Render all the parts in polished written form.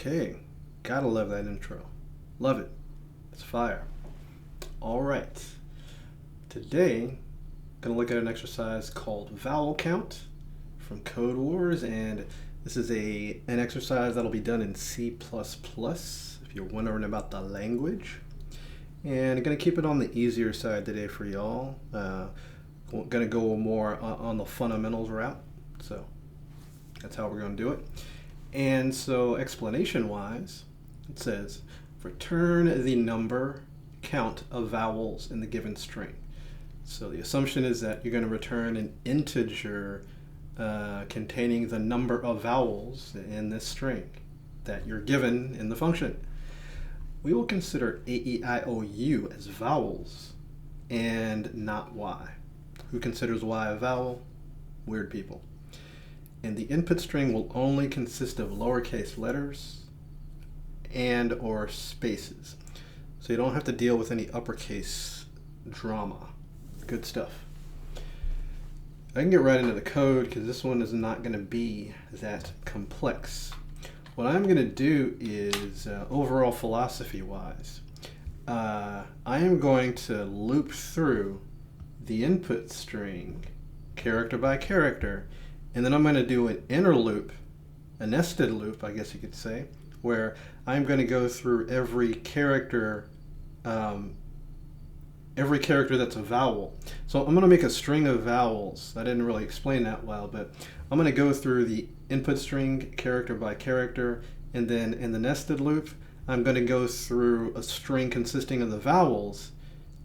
Okay, gotta love that intro. Love it. It's fire. All right. Today, gonna look at an exercise called Vowel Count from Codewars, and this is an exercise that'll be done in C++. If you're wondering about the language, and I'm gonna keep it on the easier side today for y'all. Gonna go more on the fundamentals route, so that's how we're gonna do it. And so explanation-wise, it says, return the number count of vowels in the given string. So the assumption is that you're going to return an integer containing the number of vowels in this string that you're given in the function. We will consider A, E, I, O, U as vowels and not Y. Who considers Y a vowel? Weird people. And the input string will only consist of lowercase letters and or spaces. So you don't have to deal with any uppercase drama. Good stuff. I can get right into the code because this one is not going to be that complex. What I'm going to do is, overall philosophy-wise, I am going to loop through the input string character by character, and then I'm going to do an inner loop, a nested loop, I guess you could say, where I'm going to go through every character that's a vowel. So I'm going to make a string of vowels. I didn't really explain that well, but I'm going to go through the input string character by character, and then in the nested loop, I'm going to go through a string consisting of the vowels.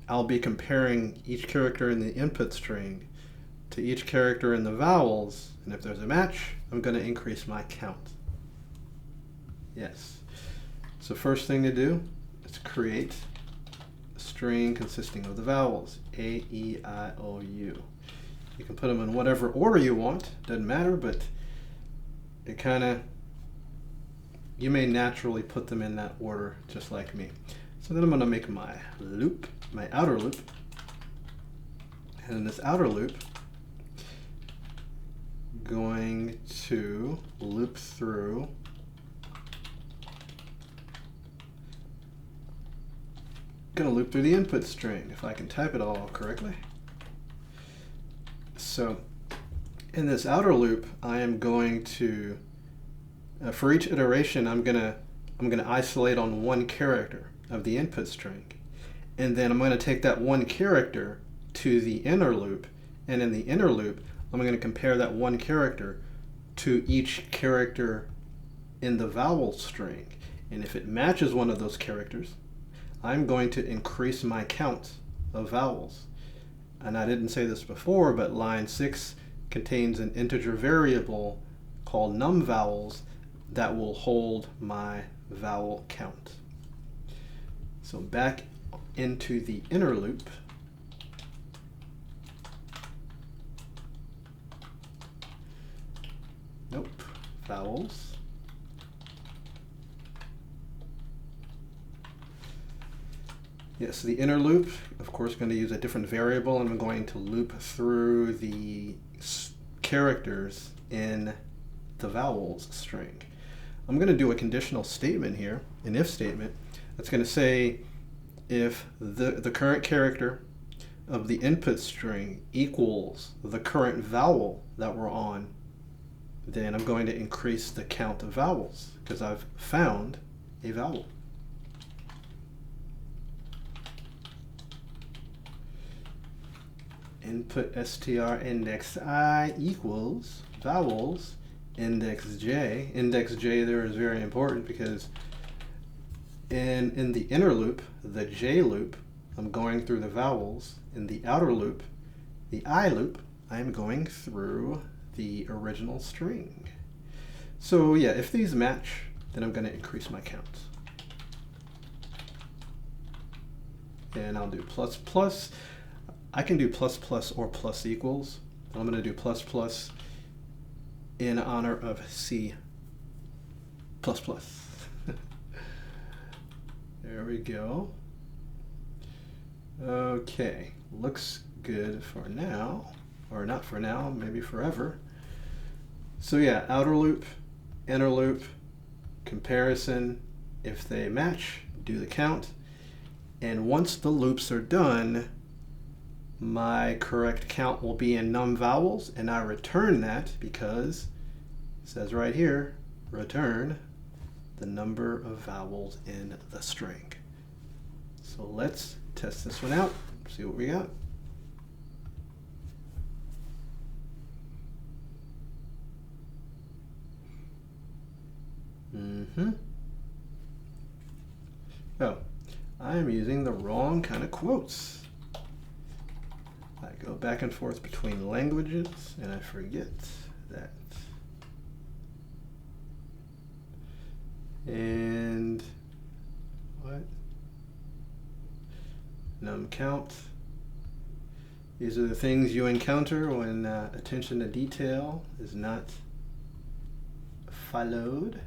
I'll be comparing each character in the input string to each character in the vowels, and if there's a match, I'm going to increase my count. Yes. So first thing to do is create a string consisting of the vowels, A, E, I, O, U. You can put them in whatever order you want, doesn't matter, but it you may naturally put them in that order just like me. So then I'm going to make my loop, my outer loop, and in this outer loop, going to loop through the input string, if I can type it all correctly. So in this outer loop, I am going to, for each iteration, I'm gonna isolate on one character of the input string, and then I'm going to take that one character to the inner loop, and in the inner loop, I'm going to compare that one character to each character in the vowel string. And if it matches one of those characters, I'm going to increase my count of vowels. And I didn't say this before, but line 6 contains an integer variable called numVowels that will hold my vowel count. So back into the inner loop, vowels. Yes, the inner loop, of course, going to use a different variable, and I'm going to loop through the characters in the vowels string. I'm going to do a conditional statement here, an if statement, that's going to say if the current character of the input string equals the current vowel that we're on, then I'm going to increase the count of vowels because I've found a vowel. Input str index I equals vowels index j. Index j there is very important because in the inner loop, the j loop, I'm going through the vowels. In the outer loop, the I loop, I'm going through the original string. So yeah, if these match, then I'm going to increase my count. And I'll do plus plus. I can do plus plus or plus equals. I'm going to do plus plus in honor of C plus plus. There we go. Okay, looks good for now. Or not for now, maybe forever. So yeah, outer loop, inner loop, comparison. If they match, do the count. And once the loops are done, my correct count will be in num vowels, and I return that because it says right here, return the number of vowels in the string. So let's test this one out, see what we got. Oh, I am using the wrong kind of quotes. I go back and forth between languages and I forget that. And what? Num count. These are the things you encounter when attention to detail is not followed.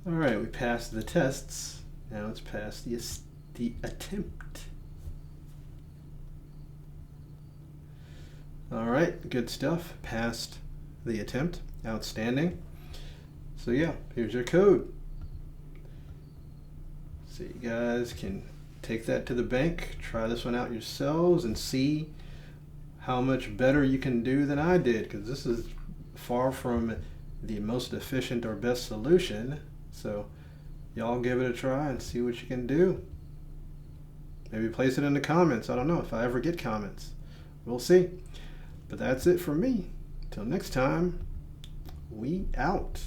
All right, we passed the tests. Now let's pass the attempt. All right, good stuff. Passed the attempt. Outstanding. So yeah, here's your code. So you guys can take that to the bank, try this one out yourselves, and see how much better you can do than I did, because this is far from the most efficient or best solution. So y'all give it a try and see what you can do. Maybe place it in the comments. I don't know if I ever get comments. We'll see. But that's it for me. Till next time, we out.